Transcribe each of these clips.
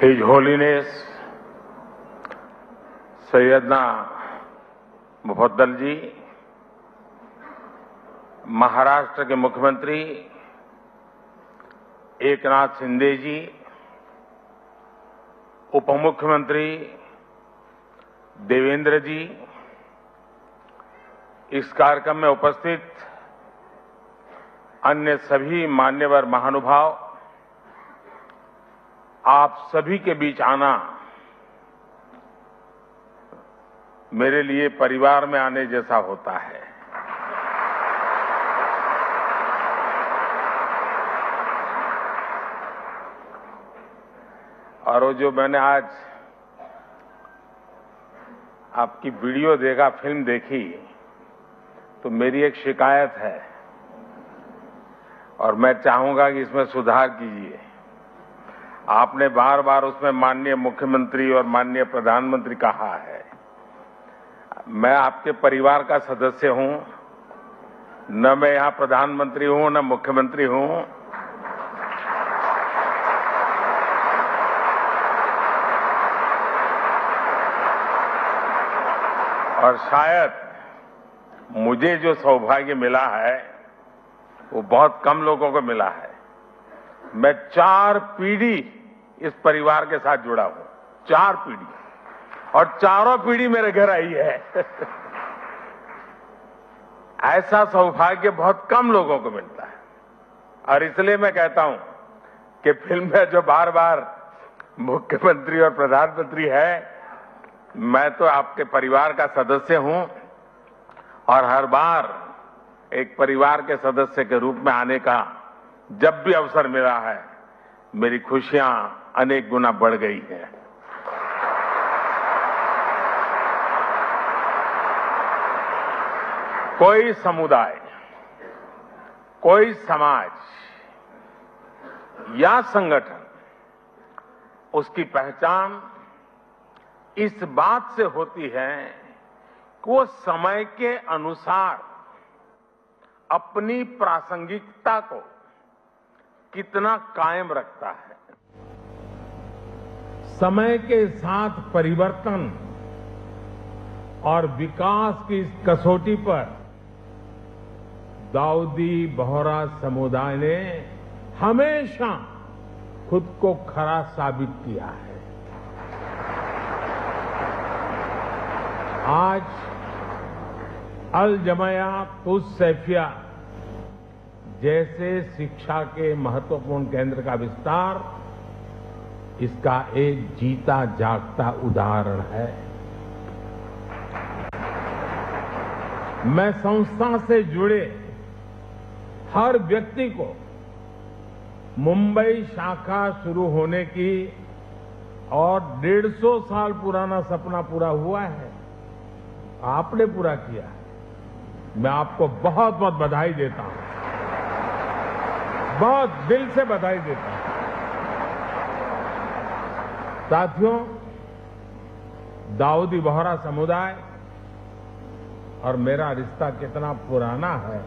His Holiness Syedna Mufaddal जी, महाराष्ट्र के मुख्यमंत्री एकनाथ शिंदे जी, उप मुख्यमंत्री देवेंद्र जी, इस कार्यक्रम में उपस्थित अन्य सभी मान्यवर महानुभाव, आप सभी के बीच आना मेरे लिए परिवार में आने जैसा होता है। और वो जो मैंने आज आपकी वीडियो देखा, फिल्म देखी, तो मेरी एक शिकायत है और मैं चाहूंगा कि इसमें सुधार कीजिए। आपने बार बार उसमें माननीय मुख्यमंत्री और माननीय प्रधानमंत्री कहा है। मैं आपके परिवार का सदस्य हूं, न मैं यहां प्रधानमंत्री हूं न मुख्यमंत्री हूं। और शायद मुझे जो सौभाग्य मिला है वो बहुत कम लोगों को मिला है। मैं 4 पीढ़ी इस परिवार के साथ जुड़ा हूं, 4 पीढ़ी, और चारों पीढ़ी मेरे घर आई है। ऐसा सौभाग्य बहुत कम लोगों को मिलता है। और इसलिए मैं कहता हूं कि फिल्म में जो बार बार मुख्यमंत्री और प्रधानमंत्री है, मैं तो आपके परिवार का सदस्य हूं और हर बार एक परिवार के सदस्य के रूप में आने का जब भी अवसर मिला है, मेरी खुशियां अनेक गुना बढ़ गई हैं। कोई समुदाय, कोई समाज या संगठन, उसकी पहचान इस बात से होती है कि वो समय के अनुसार अपनी प्रासंगिकता को कितना कायम रखता है। समय के साथ परिवर्तन और विकास की इस कसौटी पर दाऊदी बोहरा समुदाय ने हमेशा खुद को खरा साबित किया है। आज अल जमाया तुस सैफिया जैसे शिक्षा के महत्वपूर्ण केंद्र का विस्तार इसका एक जीता जागता उदाहरण है। मैं संस्था से जुड़े हर व्यक्ति को मुंबई शाखा शुरू होने की और 150 साल पुराना सपना पूरा हुआ है, आपने पूरा किया है। मैं आपको बहुत बहुत बधाई देता हूं, बहुत दिल से बधाई देता हूं। साथियों, दाऊदी बोहरा समुदाय और मेरा रिश्ता कितना पुराना है,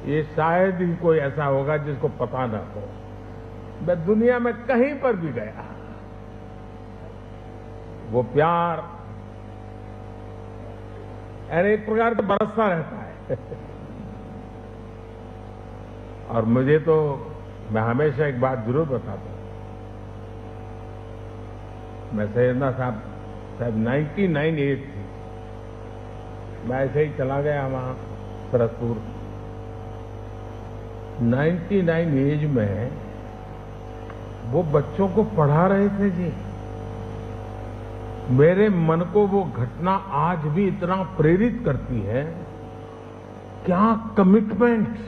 ये शायद ही कोई ऐसा होगा जिसको पता न हो। मैं दुनिया में कहीं पर भी गया, वो प्यार एक प्रकार से बरसता रहता है। और मुझे तो, मैं हमेशा एक बात जरूर बताता हूं, मैं सैयदना साहब 99 एज थी, मैं ऐसे ही चला गया वहां सरसपुर। 99 एज में वो बच्चों को पढ़ा रहे थे जी। मेरे मन को वो घटना आज भी इतना प्रेरित करती है। क्या कमिटमेंट,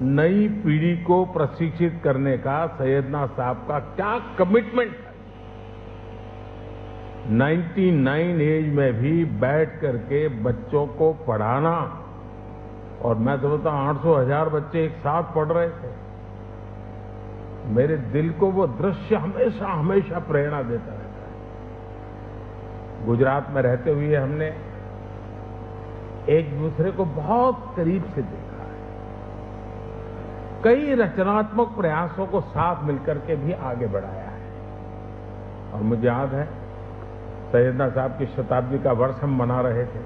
नई पीढ़ी को प्रशिक्षित करने का सैयदना साहब का क्या कमिटमेंट है। 99 एज में भी बैठ करके बच्चों को पढ़ाना, और मैं तो बताऊं 800,000 बच्चे एक साथ पढ़ रहे थे। मेरे दिल को वो दृश्य हमेशा हमेशा प्रेरणा देता रहता है। गुजरात में रहते हुए हमने एक दूसरे को बहुत करीब से देखा है। कई रचनात्मक प्रयासों को साथ मिलकर के भी आगे बढ़ाया है। और मुझे याद है सैयदना साहब की शताब्दी का वर्ष हम मना रहे थे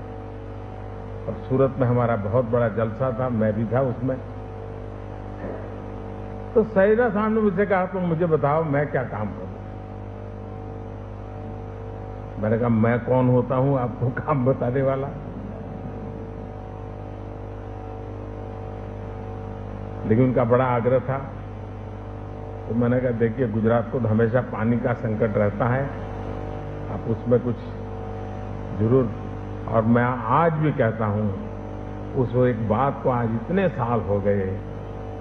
और सूरत में हमारा बहुत बड़ा जलसा था, मैं भी था उसमें। तो सैयदना साहब ने मुझसे कहा तुम मुझे बताओ मैं क्या काम करूं। मैंने कहा मैं कौन होता हूं आपको काम बताने वाला। लेकिन उनका बड़ा आग्रह था, तो मैंने कहा देखिए गुजरात को तो हमेशा पानी का संकट रहता है, आप उसमें कुछ जरूर। और मैं आज भी कहता हूं उस एक बात को, आज इतने साल हो गए,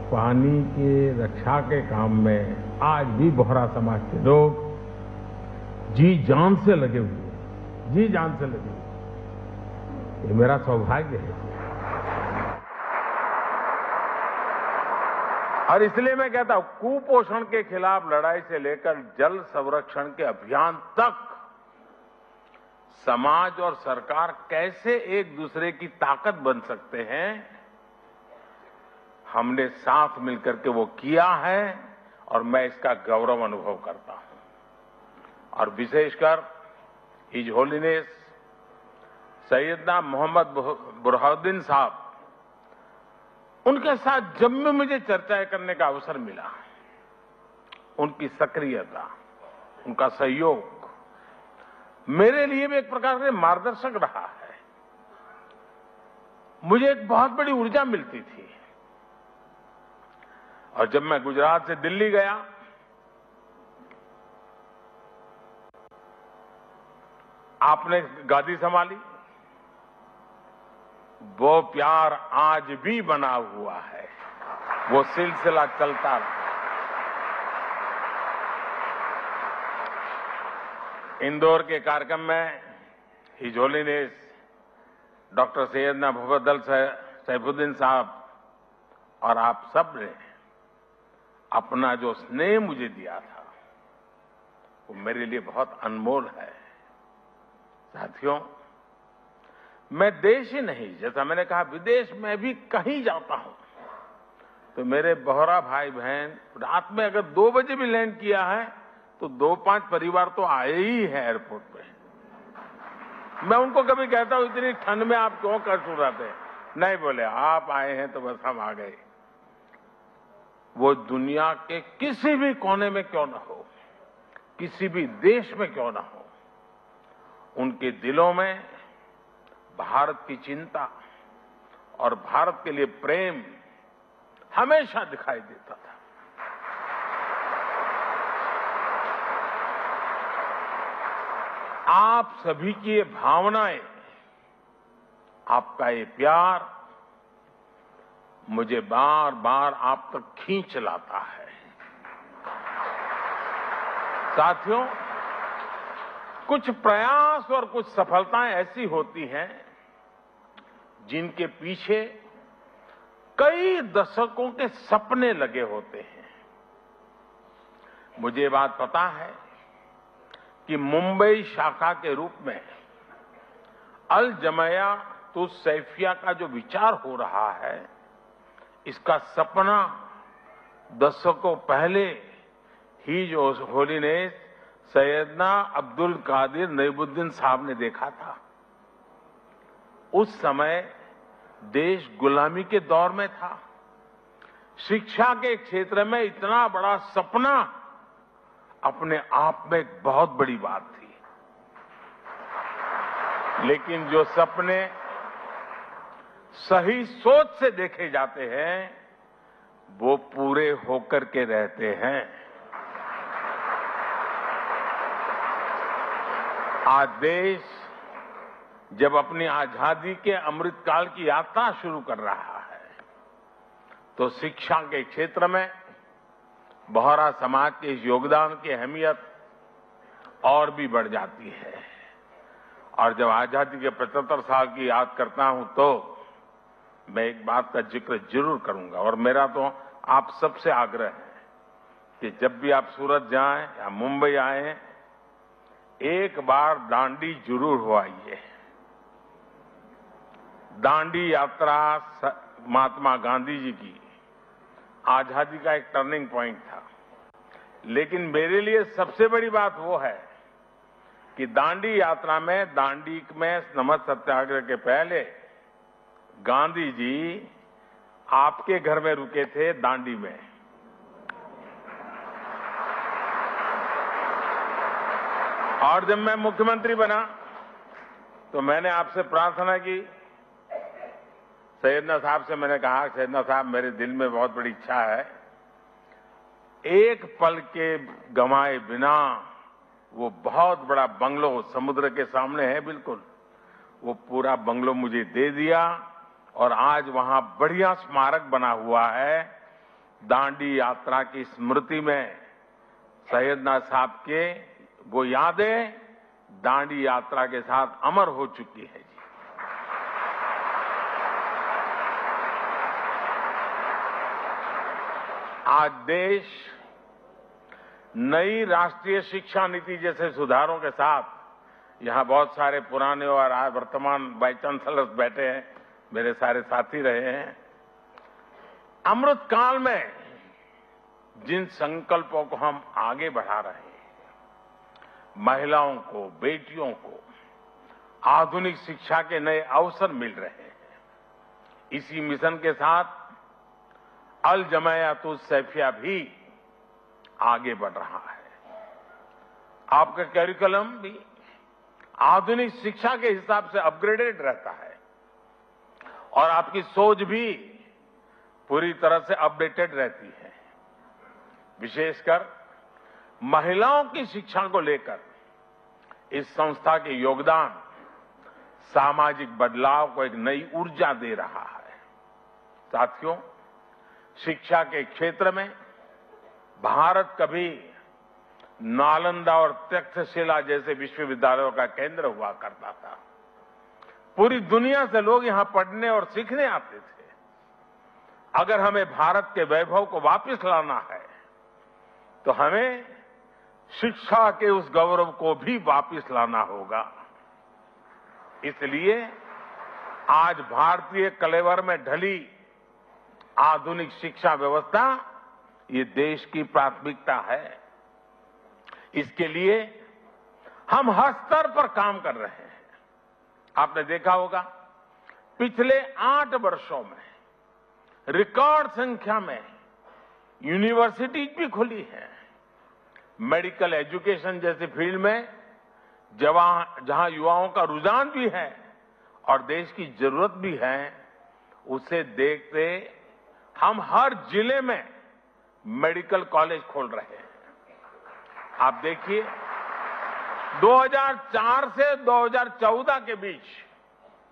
पानी के रक्षा के काम में आज भी बोहरा समाज के लोग जी जान से लगे हुए, जी जान से लगे हुए। ये मेरा सौभाग्य है। और इसलिए मैं कहता हूं कुपोषण के खिलाफ लड़ाई से लेकर जल संरक्षण के अभियान तक समाज और सरकार कैसे एक दूसरे की ताकत बन सकते हैं, हमने साथ मिलकर के वो किया है और मैं इसका गौरव अनुभव करता हूं। और विशेषकर हिज होलीनेस सैयदना मोहम्मद बुरहानुद्दीन साहब, उनके साथ जब भी मुझे चर्चाएं करने का अवसर मिला, उनकी सक्रियता, उनका सहयोग मेरे लिए भी एक प्रकार से मार्गदर्शक रहा है। मुझे एक बहुत बड़ी ऊर्जा मिलती थी। और जब मैं गुजरात से दिल्ली गया, आपने गादी संभाली, वो प्यार आज भी बना हुआ है, वो सिलसिला चलता रहा। इंदौर के कार्यक्रम में his holiness doctor Syedna Mufaddal Saifuddin साहब और आप सब ने अपना जो स्नेह मुझे दिया था, वो मेरे लिए बहुत अनमोल है। साथियों, मैं देश ही नहीं, जैसा मैंने कहा विदेश में भी कहीं जाता हूं तो मेरे बोहरा भाई बहन रात में अगर 2 बजे भी लैंड किया है तो 2-5 परिवार तो आए ही है एयरपोर्ट पे। मैं उनको कभी कहता हूं इतनी ठंड में आप क्यों कष्ट उठाते? नहीं, बोले आप आए हैं तो बस हम आ गए। वो दुनिया के किसी भी कोने में क्यों ना हो, किसी भी देश में क्यों ना हो, उनके दिलों में भारत की चिंता और भारत के लिए प्रेम हमेशा दिखाई देता था। आप सभी की ये भावनाएं, आपका ये प्यार मुझे बार बार आप तक खींच लाता है। साथियों, कुछ प्रयास और कुछ सफलताएं ऐसी होती हैं जिनके पीछे कई दशकों के सपने लगे होते हैं। मुझे बात पता है कि मुंबई शाखा के रूप में अल जमिया तुस सैफिया का जो विचार हो रहा है, इसका सपना दशकों पहले ही जो होलीनेस सैयदना अब्दुल कादिर नईमुद्दीन साहब ने देखा था। उस समय देश गुलामी के दौर में था। शिक्षा के क्षेत्र में इतना बड़ा सपना अपने आप में एक बहुत बड़ी बात थी। लेकिन जो सपने सही सोच से देखे जाते हैं, वो पूरे होकर के रहते हैं। आज देश जब अपनी आजादी के अमृतकाल की यात्रा शुरू कर रहा है, तो शिक्षा के क्षेत्र में बोहरा समाज के इस योगदान की अहमियत और भी बढ़ जाती है। और जब आजादी के 75 साल की याद करता हूं तो मैं एक बात का जिक्र जरूर करूंगा, और मेरा तो आप सबसे आग्रह है कि जब भी आप सूरत जाएं या मुंबई आए, एक बार दांडी जरूर हो आइए। दांडी यात्रा महात्मा गांधी जी की आजादी का एक टर्निंग पॉइंट था। लेकिन मेरे लिए सबसे बड़ी बात वो है कि दांडी यात्रा में, दांडी में नमक सत्याग्रह के पहले गांधी जी आपके घर में रुके थे दांडी में। और जब मैं मुख्यमंत्री बना तो मैंने आपसे प्रार्थना की, सैयदना साहब से मैंने कहा, सैयदना साहब मेरे दिल में बहुत बड़ी इच्छा है, एक पल के गंवाए बिना वो बहुत बड़ा बंगलो समुद्र के सामने है बिल्कुल, वो पूरा बंगलो मुझे दे दिया और आज वहां बढ़िया स्मारक बना हुआ है। दांडी यात्रा की स्मृति में सैयदना साहब के वो यादें दांडी यात्रा के साथ अमर हो चुकी है जी। आज देश नई राष्ट्रीय शिक्षा नीति जैसे सुधारों के साथ, यहां बहुत सारे पुराने और आज वर्तमान वाइस चांसलर्स बैठे हैं, मेरे सारे साथी रहे हैं, अमृत काल में जिन संकल्पों को हम आगे बढ़ा रहे हैं, महिलाओं को, बेटियों को आधुनिक शिक्षा के नए अवसर मिल रहे हैं। इसी मिशन के साथ अल जमायातुस सैफिया भी आगे बढ़ रहा है। आपका करिकुलम भी आधुनिक शिक्षा के हिसाब से अपग्रेडेड रहता है और आपकी सोच भी पूरी तरह से अपडेटेड रहती है। विशेषकर महिलाओं की शिक्षा को लेकर इस संस्था के योगदान सामाजिक बदलाव को एक नई ऊर्जा दे रहा है। साथियों, शिक्षा के क्षेत्र में भारत कभी नालंदा और तक्षशिला जैसे विश्वविद्यालयों का केंद्र हुआ करता था। पूरी दुनिया से लोग यहां पढ़ने और सीखने आते थे। अगर हमें भारत के वैभव को वापस लाना है तो हमें शिक्षा के उस गौरव को भी वापस लाना होगा। इसलिए आज भारतीय कलेवर में ढली आधुनिक शिक्षा व्यवस्था ये देश की प्राथमिकता है। इसके लिए हम हर स्तर पर काम कर रहे हैं। आपने देखा होगा, पिछले 8 वर्षों में रिकॉर्ड संख्या में यूनिवर्सिटीज भी खुली है। मेडिकल एजुकेशन जैसी फील्ड में जहां युवाओं का रुझान भी है और देश की जरूरत भी है, उसे देखते हम हर जिले में मेडिकल कॉलेज खोल रहे हैं। आप देखिए, 2004 से 2014 के बीच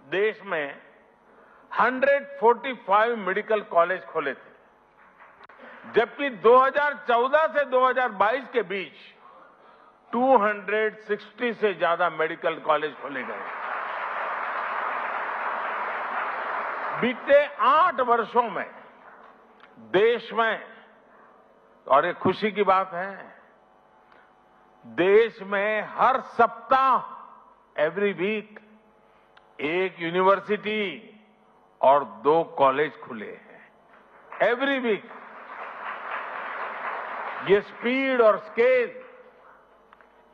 देश में 145 मेडिकल कॉलेज खोले थे, जबकि 2014 से 2022 के बीच 260 से ज्यादा मेडिकल कॉलेज खोले गए। बीते 8 वर्षों में देश में, और ये खुशी की बात है, देश में हर सप्ताह एवरी वीक एक यूनिवर्सिटी और 2 कॉलेज खुले हैं। Every week. ये स्पीड और स्केल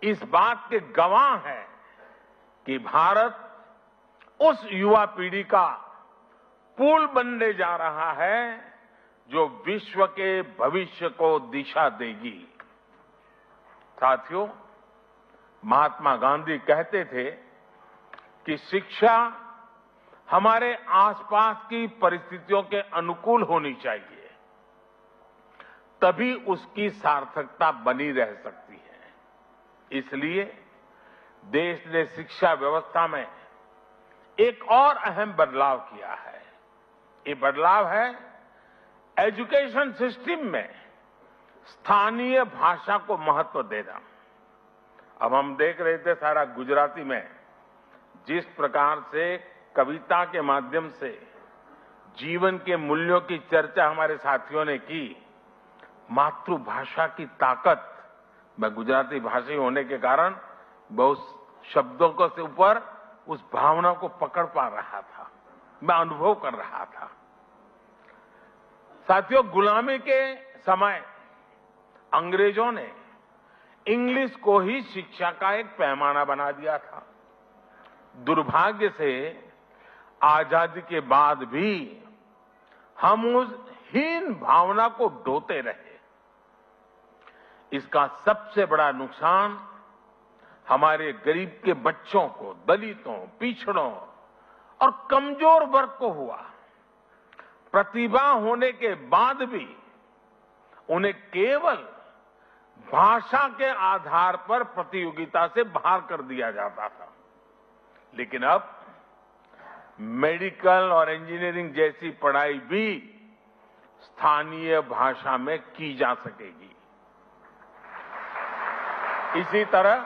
इस बात के गवाह है कि भारत उस युवा पीढ़ी का पुल बनने जा रहा है जो विश्व के भविष्य को दिशा देगी। साथियों, महात्मा गांधी कहते थे कि शिक्षा हमारे आसपास की परिस्थितियों के अनुकूल होनी चाहिए, तभी उसकी सार्थकता बनी रह सकती है। इसलिए देश ने शिक्षा व्यवस्था में एक और अहम बदलाव किया है। ये बदलाव है एजुकेशन सिस्टम में स्थानीय भाषा को महत्व देना। अब हम देख रहे थे सारा गुजराती में जिस प्रकार से कविता के माध्यम से जीवन के मूल्यों की चर्चा हमारे साथियों ने की। मातृभाषा की ताकत, मैं गुजराती भाषी होने के कारण बहुत शब्दों को से ऊपर उस भावना को पकड़ पा रहा था, मैं अनुभव कर रहा था। साथियों, गुलामी के समय अंग्रेजों ने इंग्लिश को ही शिक्षा का एक पैमाना बना दिया था। दुर्भाग्य से आजादी के बाद भी हम उस हीन भावना को ढोते रहे। इसका सबसे बड़ा नुकसान हमारे गरीब के बच्चों को, दलितों, पिछड़ों और कमजोर वर्ग को हुआ। प्रतिभा होने के बाद भी उन्हें केवल भाषा के आधार पर प्रतियोगिता से बाहर कर दिया जाता था। लेकिन अब मेडिकल और इंजीनियरिंग जैसी पढ़ाई भी स्थानीय भाषा में की जा सकेगी। इसी तरह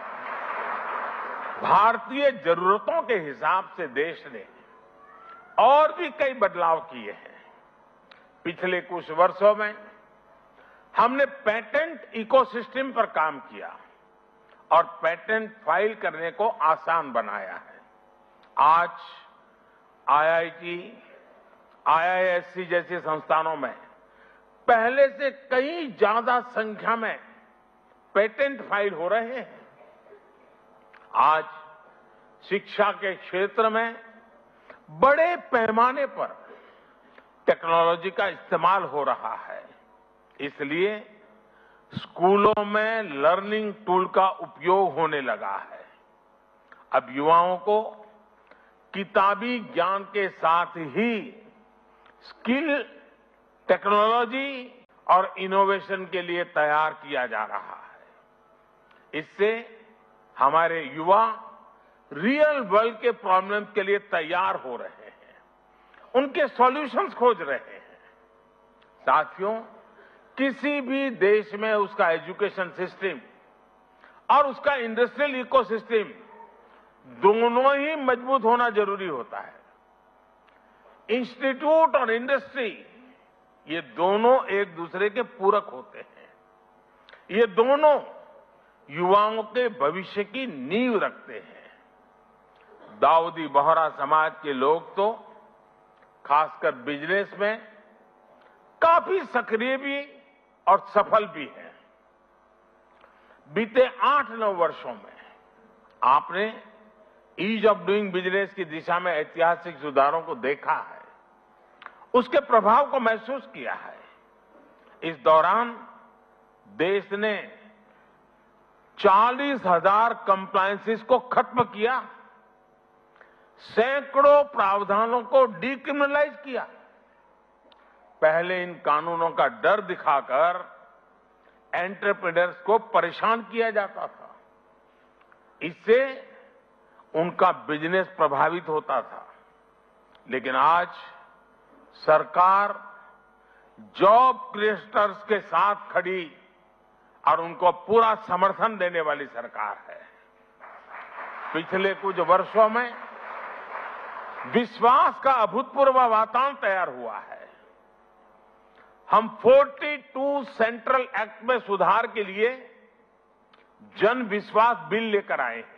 भारतीय जरूरतों के हिसाब से देश ने और भी कई बदलाव किए हैं। पिछले कुछ वर्षों में हमने पेटेंट इकोसिस्टम पर काम किया और पेटेंट फाइल करने को आसान बनाया है। आज आईआईटी, आईआईएससी जैसे संस्थानों में पहले से कई ज्यादा संख्या में पेटेंट फाइल हो रहे हैं। आज शिक्षा के क्षेत्र में बड़े पैमाने पर टेक्नोलॉजी का इस्तेमाल हो रहा है। इसलिए स्कूलों में लर्निंग टूल का उपयोग होने लगा है। अब युवाओं को किताबी ज्ञान के साथ ही स्किल, टेक्नोलॉजी और इनोवेशन के लिए तैयार किया जा रहा है। इससे हमारे युवा रियल वर्ल्ड के प्रॉब्लम के लिए तैयार हो रहे हैं, उनके सॉल्यूशंस खोज रहे हैं। साथियों, किसी भी देश में उसका एजुकेशन सिस्टम और उसका इंडस्ट्रियल इकोसिस्टम दोनों ही मजबूत होना जरूरी होता है। इंस्टीट्यूट और इंडस्ट्री ये दोनों एक दूसरे के पूरक होते हैं। ये दोनों युवाओं के भविष्य की नींव रखते हैं। दाऊदी बोहरा समाज के लोग तो खासकर बिजनेस में काफी सक्रिय भी और सफल भी हैं। बीते 8-9 वर्षों में आपने ईज ऑफ डूइंग बिजनेस की दिशा में ऐतिहासिक सुधारों को देखा है, उसके प्रभाव को महसूस किया है। इस दौरान देश ने 40,000 कंप्लायंसेस को खत्म किया, सैकड़ों प्रावधानों को डीक्रिमिनलाइज किया। पहले इन कानूनों का डर दिखाकर एंटरप्रेन्योर्स को परेशान किया जाता था। इससे उनका बिजनेस प्रभावित होता था। लेकिन आज सरकार जॉब क्रिएटर्स के साथ खड़ी और उनको पूरा समर्थन देने वाली सरकार है। पिछले कुछ वर्षों में विश्वास का अभूतपूर्व वातावरण तैयार हुआ है। हम 42 सेंट्रल एक्ट में सुधार के लिए जन विश्वास बिल लेकर आए हैं।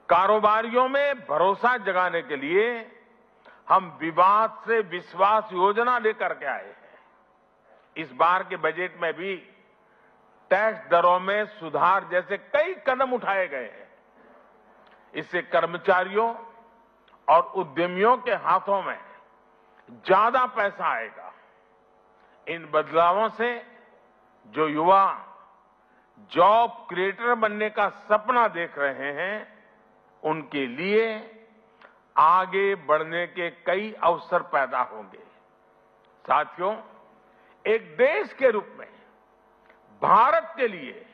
कारोबारियों में भरोसा जगाने के लिए हम विवाद से विश्वास योजना लेकर के आए हैं। इस बार के बजट में भी टैक्स दरों में सुधार जैसे कई कदम उठाए गए हैं। इससे कर्मचारियों और उद्यमियों के हाथों में ज्यादा पैसा आएगा। इन बदलावों से जो युवा जॉब क्रिएटर बनने का सपना देख रहे हैं, उनके लिए आगे बढ़ने के कई अवसर पैदा होंगे। साथियों, एक देश के रूप में भारत के लिए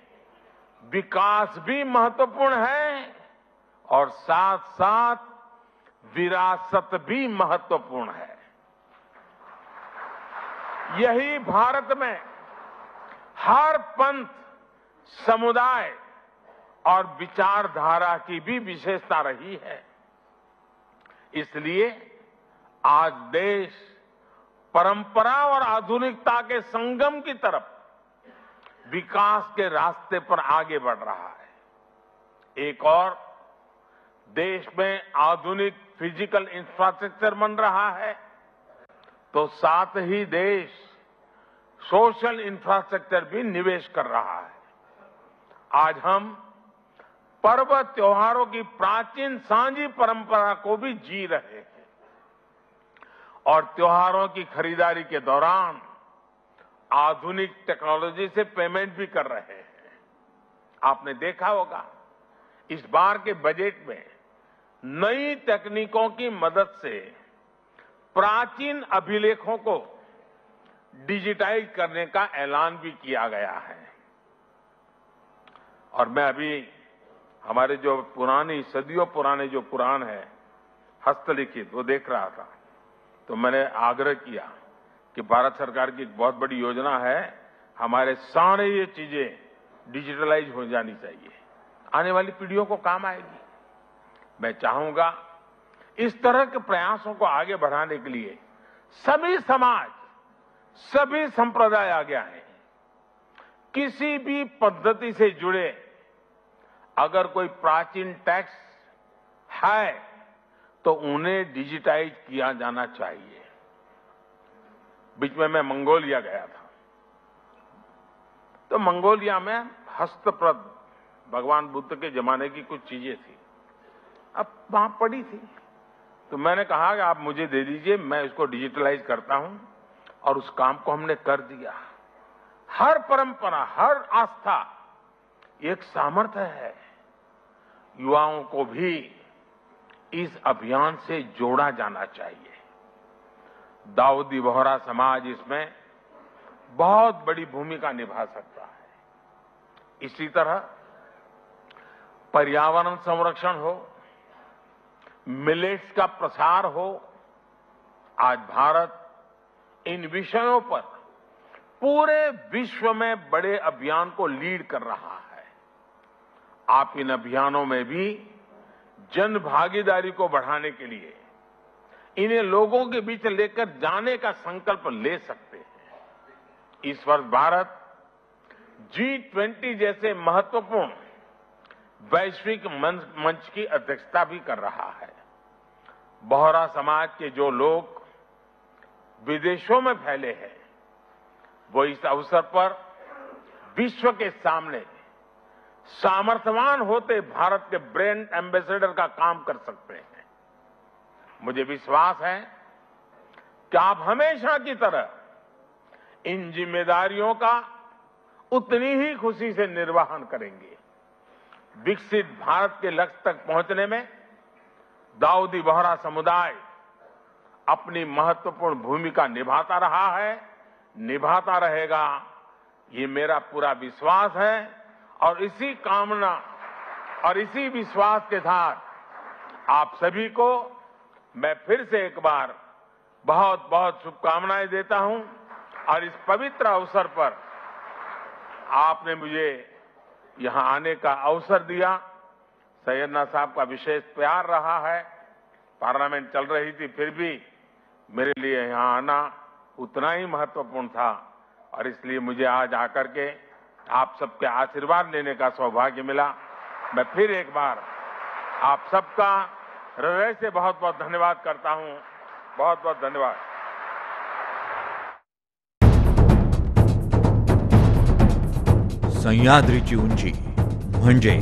विकास भी महत्वपूर्ण है और साथ साथ विरासत भी महत्वपूर्ण है। यही भारत में हर पंथ, समुदाय और विचारधारा की भी विशेषता रही है। इसलिए आज देश परंपरा और आधुनिकता के संगम की तरफ विकास के रास्ते पर आगे बढ़ रहा है। एक और देश में आधुनिक फिजिकल इंफ्रास्ट्रक्चर बन रहा है, तो साथ ही देश सोशल इंफ्रास्ट्रक्चर भी निवेश कर रहा है। आज हम पर्व त्योहारों की प्राचीन सांझी परंपरा को भी जी रहे हैं और त्योहारों की खरीदारी के दौरान आधुनिक टेक्नोलॉजी से पेमेंट भी कर रहे हैं। आपने देखा होगा इस बार के बजट में नई तकनीकों की मदद से प्राचीन अभिलेखों को डिजिटाइज करने का ऐलान भी किया गया है। और मैं अभी हमारे जो पुरानी सदियों पुराने जो पुराण है हस्तलिखित वो देख रहा था, तो मैंने आग्रह किया कि भारत सरकार की एक बहुत बड़ी योजना है, हमारे सारे ये चीजें डिजिटलाइज हो जानी चाहिए, आने वाली पीढ़ियों को काम आएगी। मैं चाहूंगा इस तरह के प्रयासों को आगे बढ़ाने के लिए सभी समाज, सभी संप्रदाय आगे आए। किसी भी पद्धति से जुड़े अगर कोई प्राचीन टैक्स है तो उन्हें डिजिटाइज किया जाना चाहिए। बीच में मैं मंगोलिया गया था, तो मंगोलिया में हस्तप्रत भगवान बुद्ध के जमाने की कुछ चीजें थी, अब वहां पड़ी थी, तो मैंने कहा कि आप मुझे दे दीजिए, मैं इसको डिजिटलाइज करता हूं, और उस काम को हमने कर दिया। हर परंपरा, हर आस्था एक सामर्थ्य है। युवाओं को भी इस अभियान से जोड़ा जाना चाहिए। दाऊदी बोहरा समाज इसमें बहुत बड़ी भूमिका निभा सकता है। इसी तरह पर्यावरण संरक्षण हो, मिलेट्स का प्रसार हो, आज भारत इन विषयों पर पूरे विश्व में बड़े अभियान को लीड कर रहा है। आप इन अभियानों में भी जन भागीदारी को बढ़ाने के लिए इन्हें लोगों के बीच लेकर जाने का संकल्प ले सकते हैं। इस वर्ष भारत G20 जैसे महत्वपूर्ण वैश्विक मंच की अध्यक्षता भी कर रहा है। बोहरा समाज के जो लोग विदेशों में फैले हैं, वो इस अवसर पर विश्व के सामने सामर्थ्यवान होते भारत के ब्रांड एम्बेसडर का काम कर सकते हैं। मुझे विश्वास है कि आप हमेशा की तरह इन जिम्मेदारियों का उतनी ही खुशी से निर्वहन करेंगे। विकसित भारत के लक्ष्य तक पहुंचने में दाऊदी बोहरा समुदाय अपनी महत्वपूर्ण भूमिका निभाता रहा है, निभाता रहेगा, ये मेरा पूरा विश्वास है। और इसी कामना और इसी विश्वास के साथ आप सभी को मैं फिर से एक बार बहुत बहुत शुभकामनाएं देता हूं। और इस पवित्र अवसर पर आपने मुझे यहां आने का अवसर दिया। सैयदना साहब का विशेष प्यार रहा है। पार्लियामेंट चल रही थी, फिर भी मेरे लिए यहां आना उतना ही महत्वपूर्ण था, और इसलिए मुझे आज आकर के आप सबके आशीर्वाद लेने का सौभाग्य मिला। मैं फिर एक बार आप सबका हृदय से बहुत बहुत धन्यवाद करता हूं। बहुत बहुत धन्यवाद। सह्याद्रीची उंची म्हणजे